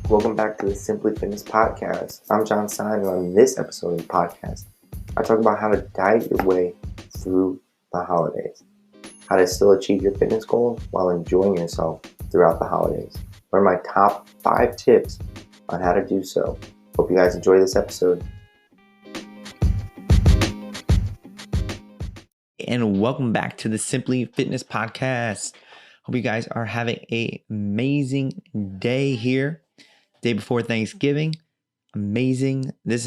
Welcome back to the Simply Fitness Podcast. I'm John Stein, and on this episode of the podcast, I talk about how to diet your way through the holidays, how to still achieve your fitness goals while enjoying yourself throughout the holidays. What are my top 5 tips on how to do so? Hope you guys enjoy this episode. And welcome back to the Simply Fitness Podcast. Hope you guys are having an amazing day here. Day before Thanksgiving. Amazing. This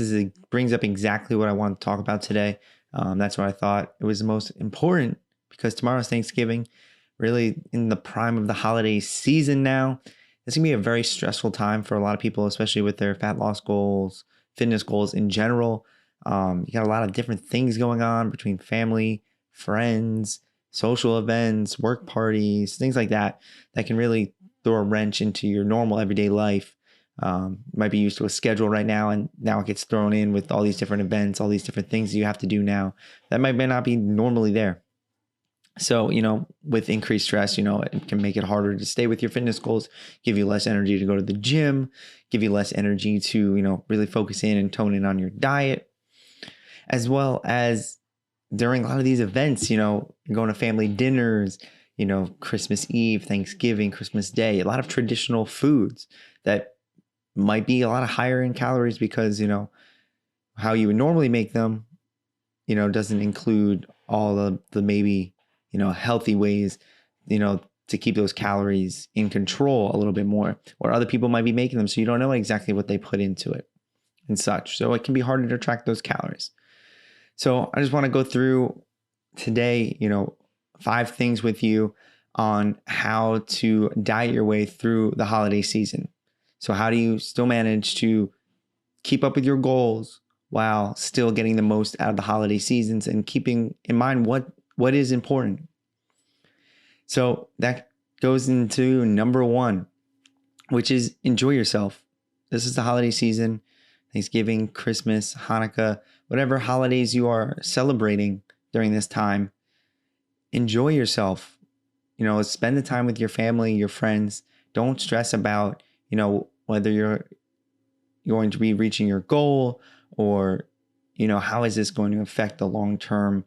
brings up exactly what I want to talk about today. That's what I thought it was the most important because tomorrow's Thanksgiving, really in the prime of the holiday season now. It's going to be a very stressful time for a lot of people, especially with their fat loss goals, fitness goals in general. You got a lot of different things going on between family, friends, social events, work parties, things like that can really throw a wrench into your normal everyday life. Might be used to a schedule right now, and now it gets thrown in with all these different events, all these different things you have to do now that may not be normally there. So, with increased stress, it can make it harder to stay with your fitness goals, give you less energy to go to the gym, give you less energy to, really focus in and tone in on your diet, as well as during a lot of these events, you're going to family dinners, Christmas Eve, Thanksgiving, Christmas Day, a lot of traditional foods that might be a lot higher in calories because, how you would normally make them, doesn't include all of the maybe, healthy ways, to keep those calories in control a little bit more, or other people might be making them. So you don't know exactly what they put into it and such. So it can be harder to track those calories. So I just want to go through today, 5 things with you on how to diet your way through the holiday season. So how do you still manage to keep up with your goals while still getting the most out of the holiday seasons and keeping in mind what is important? So that goes into number 1, which is enjoy yourself. This is the holiday season, Thanksgiving, Christmas, Hanukkah, whatever holidays you are celebrating during this time. Enjoy yourself. Spend the time with your family, your friends. Don't stress about, whether you're going to be reaching your goal or, how is this going to affect the long-term,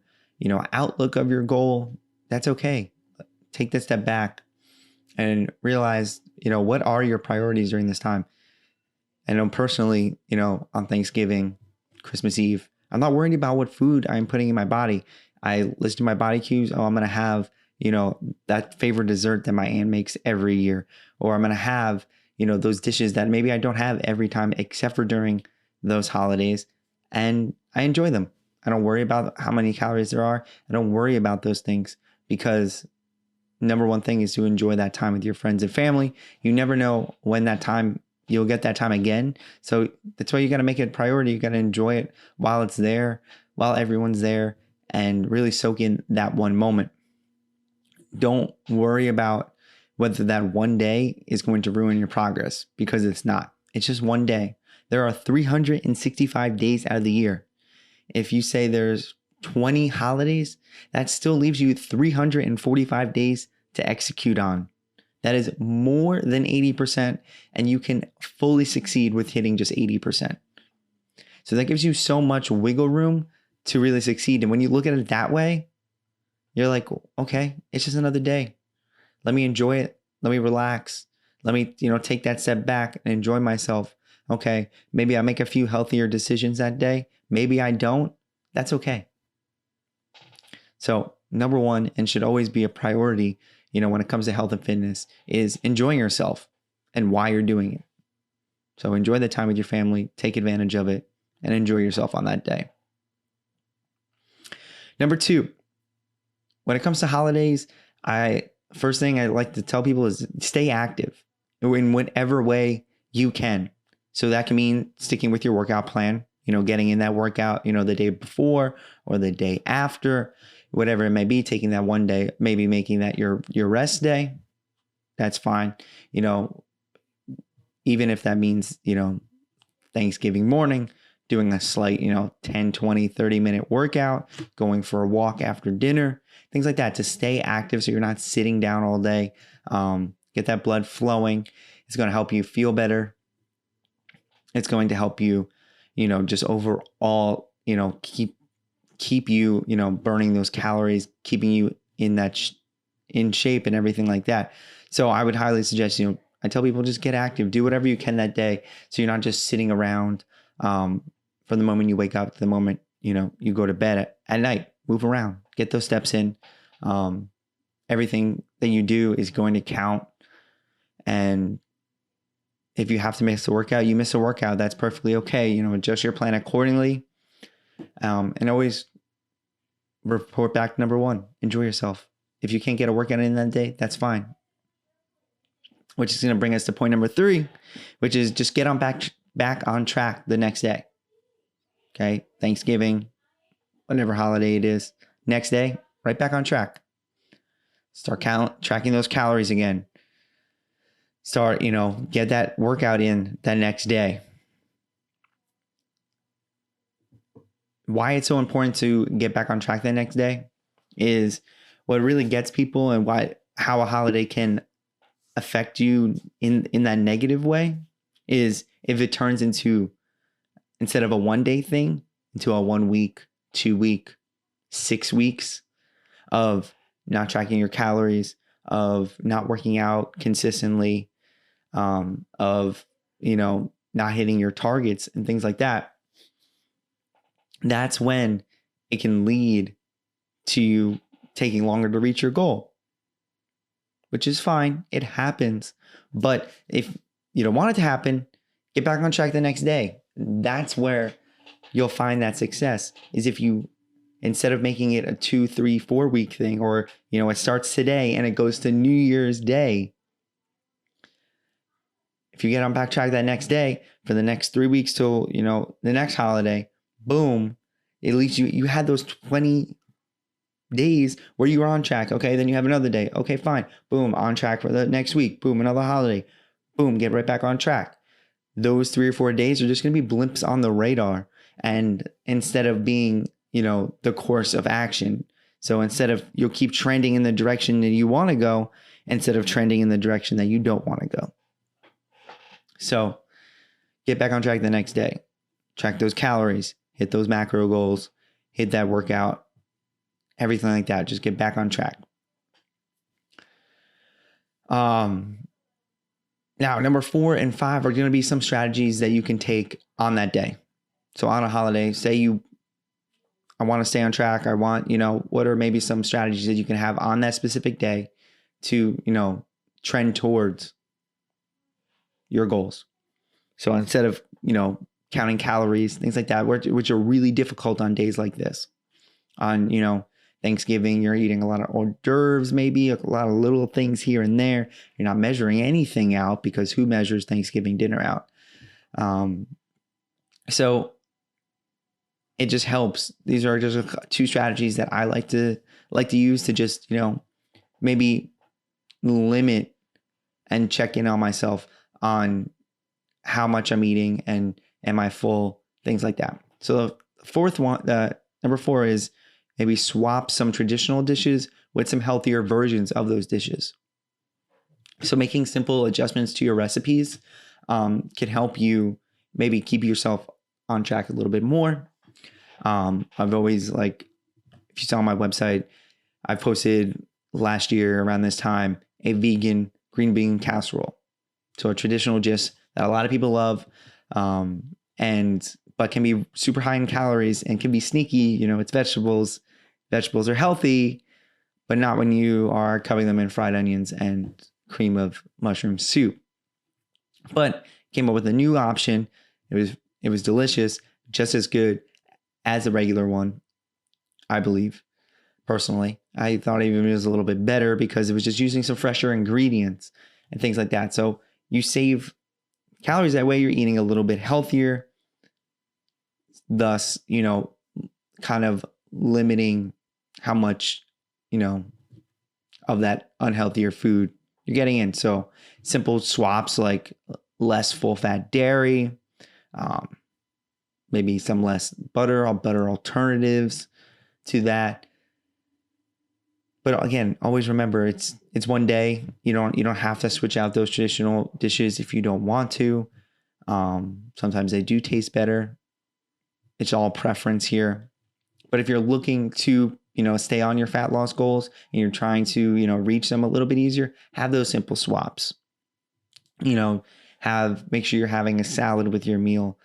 outlook of your goal. That's okay. Take that step back and realize, what are your priorities during this time? I know personally, on Thanksgiving, Christmas Eve, I'm not worried about what food I'm putting in my body. I listen to my body cues. Oh, I'm going to have, that favorite dessert that my aunt makes every year. Or I'm going to have, those dishes that maybe I don't have every time except for during those holidays. And I enjoy them. I don't worry about how many calories there are. I don't worry about those things because number one thing is to enjoy that time with your friends and family. You never know when you'll get that time again. So that's why you got to make it a priority. You got to enjoy it while it's there, while everyone's there, and really soak in that one moment. Don't worry about whether that one day is going to ruin your progress because it's not. It's just one day. There are 365 days out of the year. If you say there's 20 holidays, that still leaves you 345 days to execute on. That is more than 80%, and you can fully succeed with hitting just 80%. So that gives you so much wiggle room to really succeed. And when you look at it that way, you're like, okay, it's just another day. Let me enjoy it. Let me relax. Let me, take that step back and enjoy myself. Okay, maybe I make a few healthier decisions that day. Maybe I don't. That's okay. So number 1, and should always be a priority, when it comes to health and fitness, is enjoying yourself and why you're doing it. So enjoy the time with your family, take advantage of it, and enjoy yourself on that day. Number 2, when it comes to holidays, first thing I like to tell people is stay active in whatever way you can. So that can mean sticking with your workout plan, getting in that workout, the day before or the day after, whatever it may be, taking that one day, maybe making that your rest day. That's fine. Even if that means, Thanksgiving morning, doing a slight, 10, 20, 30-minute workout, going for a walk after dinner, things like that to stay active so you're not sitting down all day. Get that blood flowing. It's going to help you feel better. It's going to help you, just overall, keep you, burning those calories, keeping you in that in shape and everything like that. So I would highly suggest, I tell people just get active, do whatever you can that day. So you're not just sitting around from the moment you wake up to the moment, you go to bed at night. Move around, get those steps in. Everything that you do is going to count. And if you have to miss a workout, you miss a workout. That's perfectly okay. Adjust your plan accordingly. And always report back. Number one, enjoy yourself. If you can't get a workout in that day, that's fine. Which is going to bring us to point number 3, which is just get on back on track the next day. Okay, Thanksgiving, whatever holiday it is, next day, right back on track. Start tracking those calories again. Start, get that workout in that next day. Why it's so important to get back on track the next day is what really gets people, and how a holiday can affect you in that negative way is if it turns into, instead of a 1-day thing, into a 1 week, 2 week, 6 weeks of not tracking your calories, of not working out consistently, of, not hitting your targets and things like that. That's when it can lead to you taking longer to reach your goal, which is fine. It happens. But if you don't want it to happen, get back on track the next day. That's where you'll find that success, is if you, instead of making it a 2, 3, 4 week thing, or, it starts today and it goes to New Year's Day. If you get on back track that next day for the next 3 weeks till, the next holiday, boom, at least you had those 20 days where you were on track. Okay, then you have another day. Okay, fine. Boom, on track for the next week. Boom, another holiday. Boom, get right back on track. Those 3 or 4 days are just going to be blimps on the radar. And instead of being, the course of action. So instead of, you'll keep trending in the direction that you want to go, instead of trending in the direction that you don't want to go. So get back on track the next day. Track those calories, hit those macro goals, hit that workout, everything like that. Just get back on track. Now, number 4 and 5 are going to be some strategies that you can take on that day. So on a holiday, say I want to stay on track. I want, what are maybe some strategies that you can have on that specific day to, trend towards your goals. So instead of, counting calories, things like that, which are really difficult on days like this. On, Thanksgiving, you're eating a lot of hors d'oeuvres, maybe a lot of little things here and there. You're not measuring anything out, because who measures Thanksgiving dinner out? So it just helps. These are just 2 strategies that I like to use to just, maybe limit and check in on myself on how much I'm eating and am I full, things like that. So the fourth one, number 4 is maybe swap some traditional dishes with some healthier versions of those dishes. So making simple adjustments to your recipes can help you maybe keep yourself on track a little bit more. I've always, if you saw on my website, I posted last year around this time a vegan green bean casserole. So a traditional dish that a lot of people love, but can be super high in calories and can be sneaky. It's vegetables. Vegetables are healthy, but not when you are covering them in fried onions and cream of mushroom soup. But came up with a new option. It was delicious, just as good as the regular one, I believe. Personally, I thought even it was a little bit better because it was just using some fresher ingredients and things like that. So you save calories that way. You're eating a little bit healthier, thus, kind of limiting how much, of that unhealthier food you're getting in. So simple swaps like less full fat dairy, maybe some less butter alternatives to that. But again, always remember it's one day. You don't have to switch out those traditional dishes if you don't want to. Sometimes they do taste better. It's all preference here. But if you're looking to, stay on your fat loss goals and you're trying to, reach them a little bit easier, have those simple swaps. Make sure you're having a salad with your meal.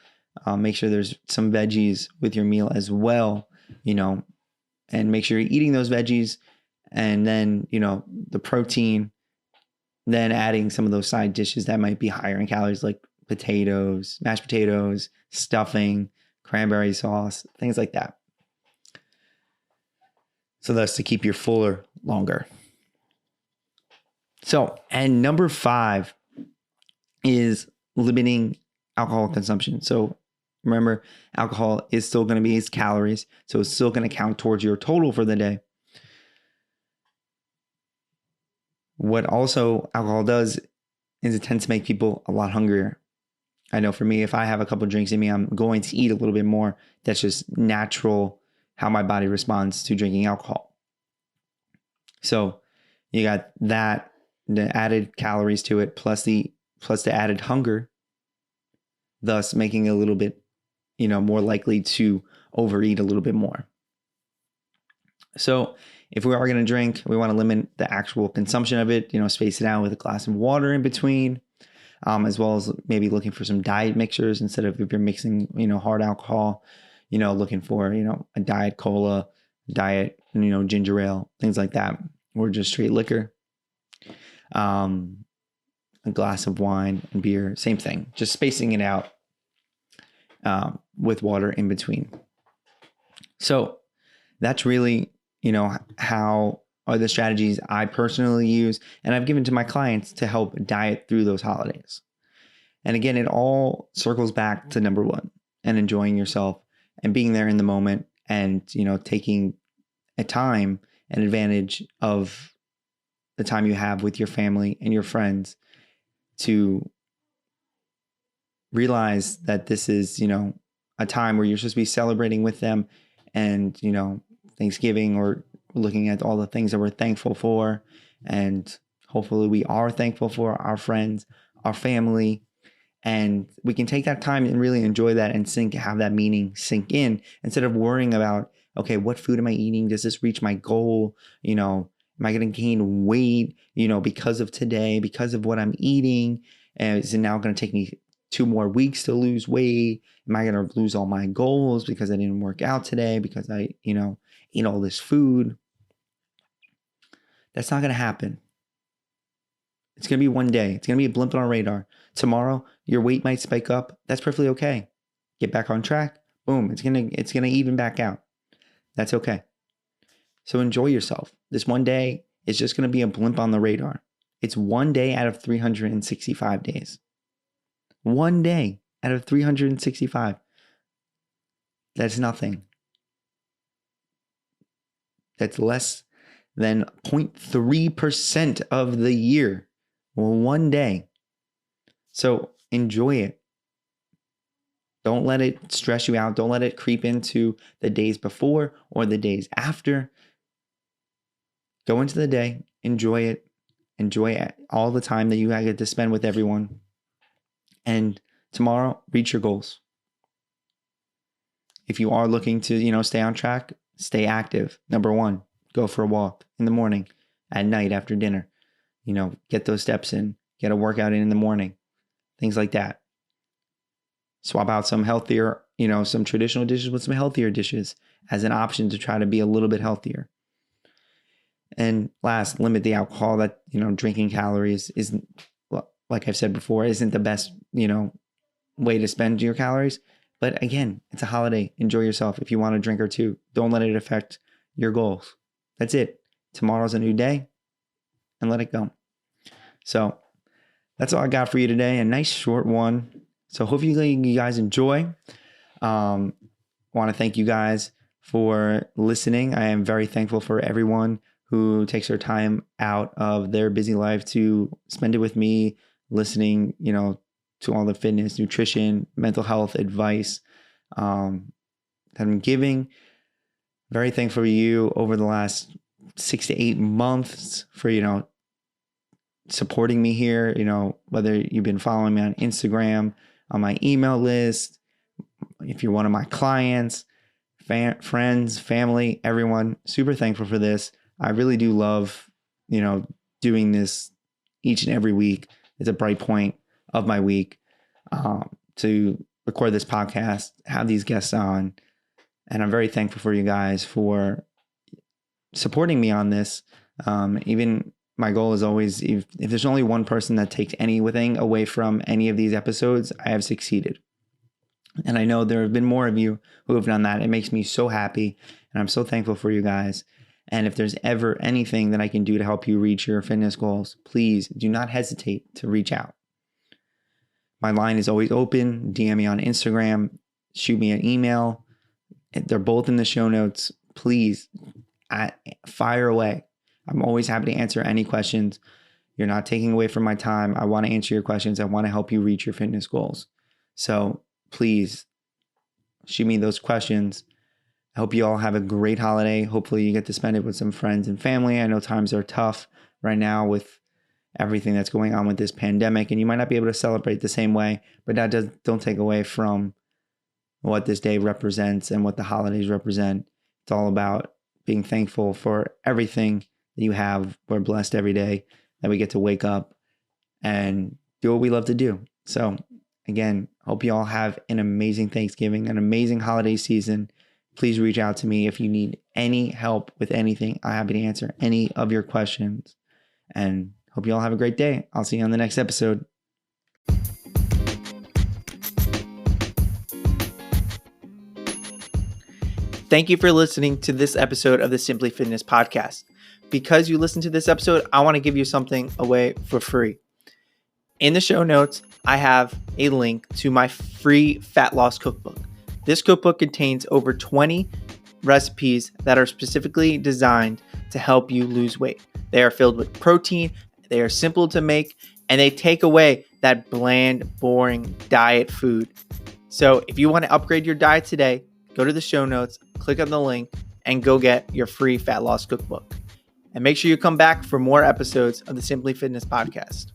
Make sure there's some veggies with your meal as well, and make sure you're eating those veggies, and then, the protein, then adding some of those side dishes that might be higher in calories, like potatoes, mashed potatoes, stuffing, cranberry sauce, things like that. So that's to keep you fuller longer. So, and number 5 is limiting alcohol consumption. So remember, alcohol is still going to be its calories. So it's still going to count towards your total for the day. What also alcohol does is it tends to make people a lot hungrier. I know for me, if I have a couple of drinks in me, I'm going to eat a little bit more. That's just natural how my body responds to drinking alcohol. So you got that, the added calories to it, plus the added hunger, thus making it a little bit, more likely to overeat a little bit more. So if we are going to drink, we want to limit the actual consumption of it, space it out with a glass of water in between, as well as maybe looking for some diet mixers instead of if you're mixing, hard alcohol, looking for, a diet cola, diet, ginger ale, things like that, or just straight liquor. A glass of wine and beer, same thing, just spacing it out with water in between. So that's really, how are the strategies I personally use and I've given to my clients to help diet through those holidays. And again, it all circles back to number 1, and enjoying yourself and being there in the moment, and, taking a time and advantage of the time you have with your family and your friends to realize that this is, a time where you're supposed to be celebrating with them, and, Thanksgiving, or looking at all the things that we're thankful for. And hopefully we are thankful for our friends, our family, and we can take that time and really enjoy that and have that meaning sink in, instead of worrying about, okay, what food am I eating? Does this reach my goal? Am I going to gain weight, because of today, because of what I'm eating? And is it now going to take me 2 more weeks to lose weight? Am I going to lose all my goals because I didn't work out today, because I, ate all this food? That's not going to happen. It's going to be one day. It's going to be a blimp on our radar. Tomorrow, your weight might spike up. That's perfectly okay. Get back on track. Boom. It's going to even back out. That's okay. So enjoy yourself. This one day is just going to be a blimp on the radar. It's one day out of 365 days. One day out of 365. That's nothing. That's less than 0.3% of the year. One day. So enjoy it. Don't let it stress you out. Don't let it creep into the days before or the days after. Go into the day. Enjoy it. Enjoy all the time that you get to spend with everyone. And tomorrow, reach your goals. If you are looking to, stay on track, stay active. Number 1, go for a walk in the morning, at night after dinner. Get those steps in, get a workout in the morning, things like that. Swap out some healthier, some traditional dishes with some healthier dishes as an option to try to be a little bit healthier. And last, limit the alcohol. That, drinking calories isn't, like I've said before, isn't the best, way to spend your calories. But again, it's a holiday. Enjoy yourself. If you want a drink or 2, don't let it affect your goals. That's it. Tomorrow's a new day, and let it go. So that's all I got for you today. A nice short one. So hopefully you guys enjoy. Want to thank you guys for listening. I am very thankful for everyone who takes their time out of their busy life to spend it with me, listening, to all the fitness, nutrition, mental health advice that I'm giving. Very thankful for you over the last 6 to 8 months for, supporting me here, whether you've been following me on Instagram, on my email list, if you're one of my clients, friends, family, everyone, super thankful for this. I really do love, doing this each and every week. It's a bright point of my week to record this podcast, have these guests on. And I'm very thankful for you guys for supporting me on this. Even my goal is always, if there's only one person that takes anything away from any of these episodes, I have succeeded. And I know there have been more of you who have done that. It makes me so happy. And I'm so thankful for you guys. And if there's ever anything that I can do to help you reach your fitness goals, please do not hesitate to reach out. My line is always open. DM me on Instagram. Shoot me an email. They're both in the show notes. Please fire away. I'm always happy to answer any questions. You're not taking away from my time. I want to answer your questions. I want to help you reach your fitness goals. So please shoot me those questions. I hope you all have a great holiday. Hopefully you get to spend it with some friends and family. I know times are tough right now with everything that's going on with this pandemic, and you might not be able to celebrate the same way, but that don't take away from what this day represents and what the holidays represent. It's all about being thankful for everything that you have. We're blessed every day that we get to wake up and do what we love to do. So again, hope you all have an amazing Thanksgiving, an amazing holiday season. Please reach out to me if you need any help with anything. I'm happy to answer any of your questions. And hope you all have a great day. I'll see you on the next episode. Thank you for listening to this episode of the Simply Fitness Podcast. Because you listened to this episode, I want to give you something away for free. In the show notes, I have a link to my free fat loss cookbook. This cookbook contains over 20 recipes that are specifically designed to help you lose weight. They are filled with protein, they are simple to make, and they take away that bland, boring diet food. So if you want to upgrade your diet today, go to the show notes, click on the link, and go get your free fat loss cookbook. And make sure you come back for more episodes of the Simply Fitness Podcast.